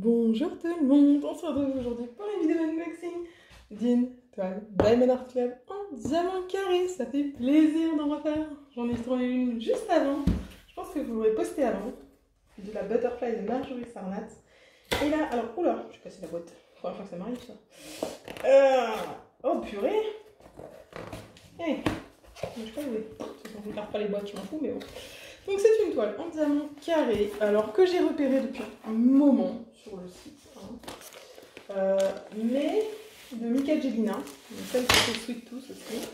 Bonjour tout le monde, on se retrouve aujourd'hui pour une vidéo unboxing d'une toile Diamond Art Club en diamant carré. Ça fait plaisir d'en refaire. J'en ai trouvé une juste avant. Je pense que vous l'aurez postée avant. De la Butterfly de Marjorie Sarnat. Et là, alors, oula, j'ai cassé la boîte. Première fois que ça m'arrive ça. Oh purée. Hey, je sais pas où est. De toute façon, je ne garde pas les boîtes, je m'en fous, mais bon. Donc c'est une toile en diamant carré, alors que j'ai repéré depuis un moment sur le site, mais de Mika Jelina, celle qui fait Sweet Tooth aussi,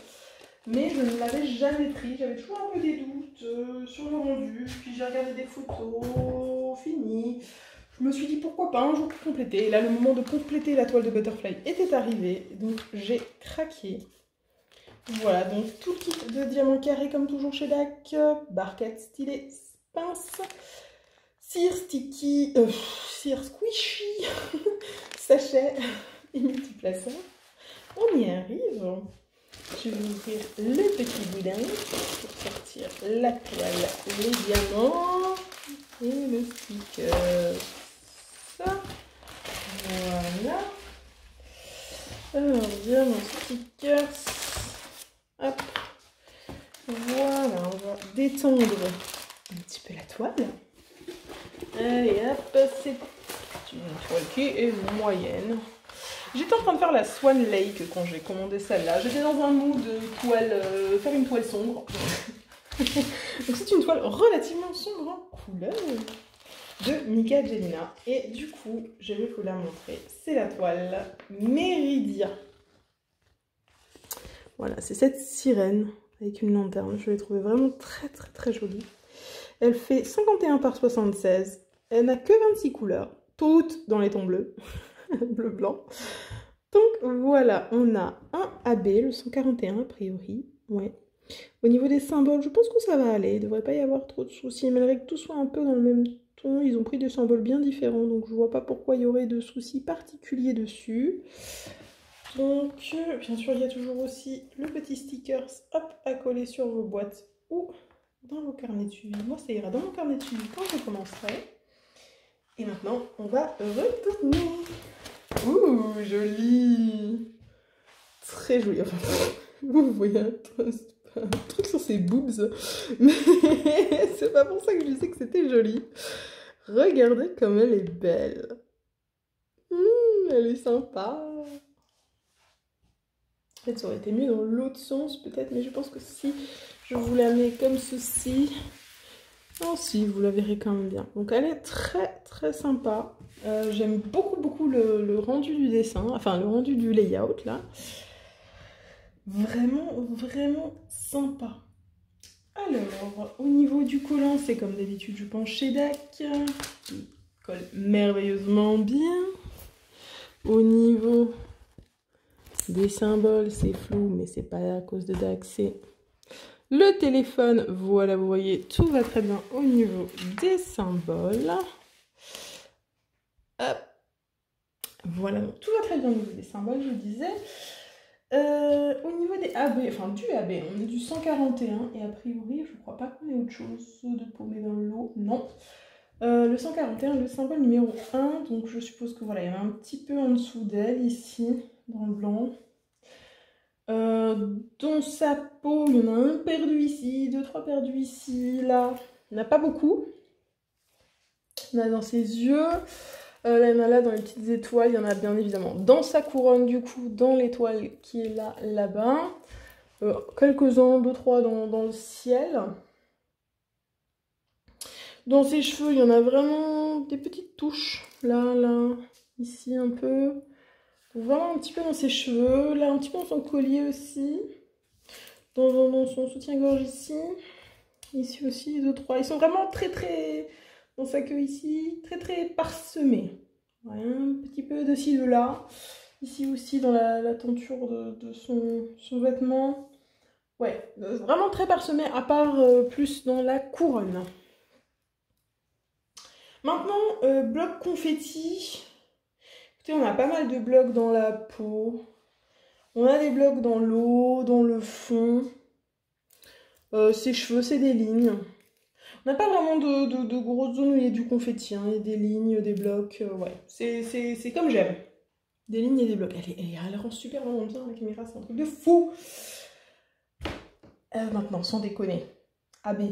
mais je ne l'avais jamais pris, j'avais toujours un peu des doutes sur le rendu, puis j'ai regardé des photos finies, je me suis dit pourquoi pas un jour compléter, et là le moment de compléter la toile de Butterfly était arrivé, donc j'ai craqué. Voilà, donc tout le kit de diamant carré comme toujours chez DAC, barquette, stylet, pince, cire sticky, cire squishy, sachet et multiplaceur. On y arrive. Je vais ouvrir le petit boudin pour sortir la toile, les diamants et le sticker. Ça, voilà. Alors, diamant stickers. Hop, voilà, on va détendre un petit peu la toile. Allez, hop, c'est une toile qui est moyenne. J'étais en train de faire la Swan Lake quand j'ai commandé celle-là. J'étais dans un mood de toile, faire une toile sombre. Donc c'est une toile relativement sombre en couleur de Mika Jelina. Et du coup, je vais vous la montrer. C'est la toile Meridia. Voilà, c'est cette sirène avec une lanterne. Je l'ai trouvée vraiment très jolie. Elle fait 51 par 76. Elle n'a que 26 couleurs, toutes dans les tons bleus. Bleu blanc. Donc voilà, on a un AB, le 141 a priori. Ouais. Au niveau des symboles, je pense que ça va aller. Il ne devrait pas y avoir trop de soucis. Malgré que tout soit un peu dans le même ton, ils ont pris des symboles bien différents. Donc je ne vois pas pourquoi il y aurait de soucis particuliers dessus. Donc, bien sûr, il y a toujours aussi le petit sticker hop, à coller sur vos boîtes ou dans vos carnets de suivi. Moi, ça ira dans mon carnet de suivi quand je commencerai. Et maintenant, on va retourner. Ouh, joli. Très joli. Enfin, vous voyez un truc sur ses boobs. Mais c'est pas pour ça que je disais que c'était joli. Regardez comme elle est belle. Elle est sympa. Peut-être ça aurait été mieux dans l'autre sens, peut-être, mais je pense que si je vous la mets comme ceci, oh si, vous la verrez quand même bien. Donc elle est très sympa. J'aime beaucoup le rendu du dessin, enfin le rendu du layout là. Vraiment sympa. Alors, au niveau du collant, c'est comme d'habitude, je pense chez DAC, qui colle merveilleusement bien. Au niveau des symboles, c'est flou, mais c'est pas à cause de DAC, c'est le téléphone. Voilà, vous voyez, tout va très bien au niveau des symboles. Hop. Voilà, donc tout va très bien au niveau des symboles, je vous disais. Au niveau des AB, enfin du AB, on est du 141, et a priori, je crois pas qu'on ait autre chose de paumé dans le lot, non. Le 141, le symbole numéro 1, donc je suppose que voilà, il y en a un petit peu en dessous d'elle, ici, dans le blanc. Dans sa peau, il y en a un perdu ici, 2-3 perdus ici, là. Il n'y en a pas beaucoup. Il y en a dans ses yeux. Là, il y en a là dans les petites étoiles. Il y en a bien évidemment dans sa couronne, du coup, dans l'étoile qui est là, là-bas. Quelques-uns, 2-3 dans le ciel. Dans ses cheveux, il y en a vraiment des petites touches. Là, ici un peu. Vraiment un petit peu dans ses cheveux, là un petit peu dans son collier aussi, dans son soutien-gorge ici aussi, 2-3. Ils sont vraiment très dans sa queue ici, très parsemés. Ouais, un petit peu de ci, de là. Ici aussi dans la tenture de son vêtement. Ouais, vraiment très parsemé, à part plus dans la couronne. Maintenant, bloc confetti. On a pas mal de blocs dans la peau, on a des blocs dans l'eau, dans le fond, ses cheveux, c'est des lignes. On n'a pas vraiment de grosses zones où il y a du confetti, hein. Il y a des lignes, des blocs, ouais. C'est comme j'aime. Des lignes et des blocs. Elle rend super vraiment bien, la caméra, c'est un truc de fou. Maintenant, sans déconner. AB.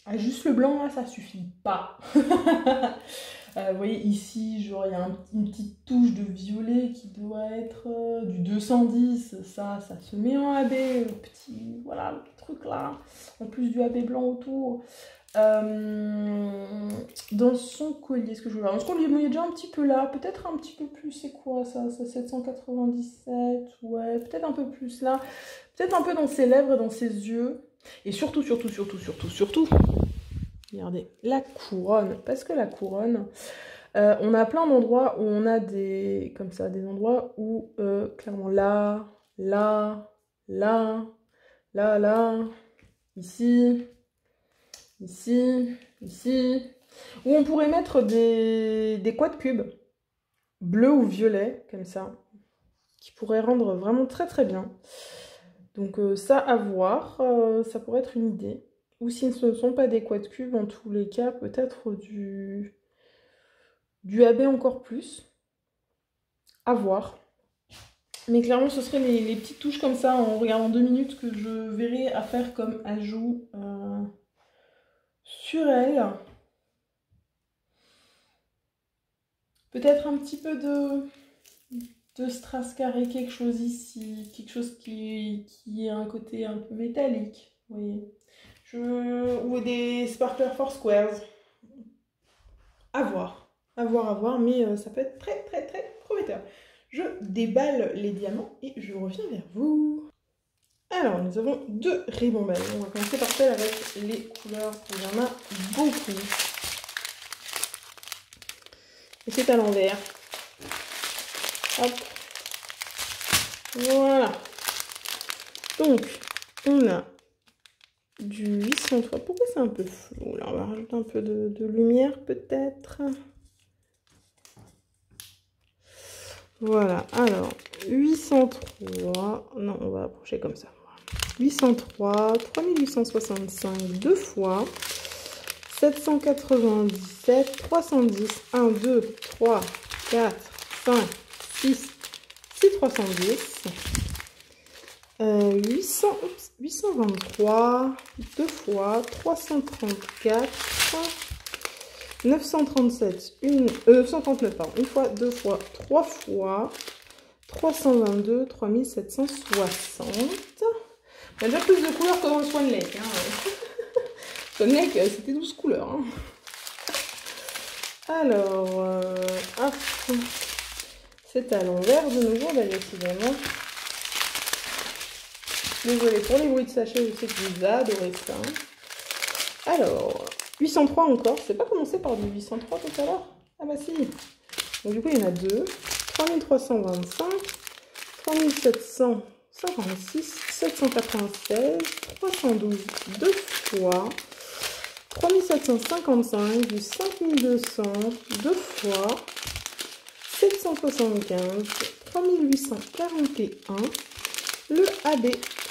Ah, juste le blanc, là, ça suffit pas. Vous voyez, ici, genre, il y a une petite touche de violet qui doit être du 210. Ça se met en AB, le petit, voilà, le petit truc là. En plus du AB blanc autour. Dans son collier, est-ce que je veux voir? Dans son collier, il est déjà un petit peu là. Peut-être un petit peu plus, c'est quoi ça? Ça 797, ouais, peut-être un peu plus là. Peut-être un peu dans ses lèvres, dans ses yeux. Et surtout, regardez, la couronne. Parce que la couronne, on a plein d'endroits où on a des, comme ça, des endroits où, clairement, là, ici, où on pourrait mettre des quad cubes, bleus ou violets, comme ça, qui pourraient rendre vraiment très très bien. Donc ça à voir, ça pourrait être une idée. Ou si ce ne sont pas des quad cubes, en tous les cas, peut-être du AB encore plus. À voir. Mais clairement, ce seraient les petites touches comme ça, en regardant 2 minutes, que je verrai à faire comme ajout sur elle. Peut-être un petit peu de strass carré, quelque chose ici, quelque chose qui a un côté un peu métallique, vous voyez. Ou des sparkler for squares. À voir, mais ça peut être très très très prometteur. Je déballe les diamants et je reviens vers vous. Alors, nous avons 2 ribambelles. On va commencer par celle avec les couleurs. Il y en a beaucoup. Et c'est à l'envers. Hop. Voilà. Donc, on a du 803. Pourquoi c'est un peu flou? Là, on va rajouter un peu de lumière, peut-être. Voilà. Alors, 803. Non, on va approcher comme ça. 803, 3865 deux fois, 797, 310, 1, 2, 3, 4, 5, 6, 6, 310, 823, deux fois, 334, 937, 139, pardon, une fois, deux fois, trois fois, 322, 3760. Il y a déjà plus de couleurs que dans le Swan Lake. Hein. Swan Lake, c'était 12 couleurs. Hein. Alors, c'est à l'envers de nouveau, bah, décidément. Désolée pour les bruits de sachet, je sais que vous adorez ça. Alors, 803 encore. C'est pas commencé par du 803 tout à l'heure? Ah bah si. Donc du coup, il y en a 2. 3325, 3756, 796, 312 deux fois, 3755, du 5200 deux fois, 775, 3841, le AB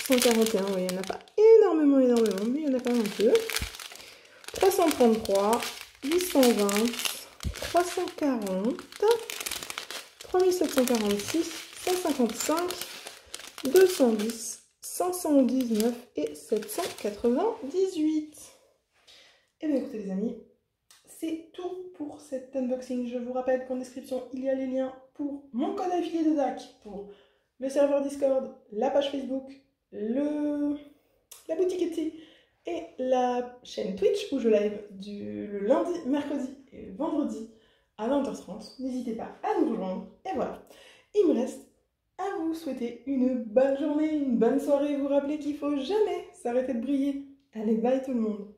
141, oui, il n'y en a pas énormément, mais il y en a quand même un peu, 333, 820, 340, 3746, 155, 210, 519 et 798. Et bien écoutez les amis, c'est tout pour cet unboxing. Je vous rappelle qu'en description, il y a les liens pour mon code affilié de DAC, pour le serveur Discord, la page Facebook, la boutique Etsy et la chaîne Twitch où je live le lundi, mercredi et vendredi à 20h30. N'hésitez pas à nous rejoindre. Et voilà, il me reste à vous souhaiter une bonne journée, une bonne soirée. Vous rappelez qu'il ne faut jamais s'arrêter de briller. Allez, bye tout le monde.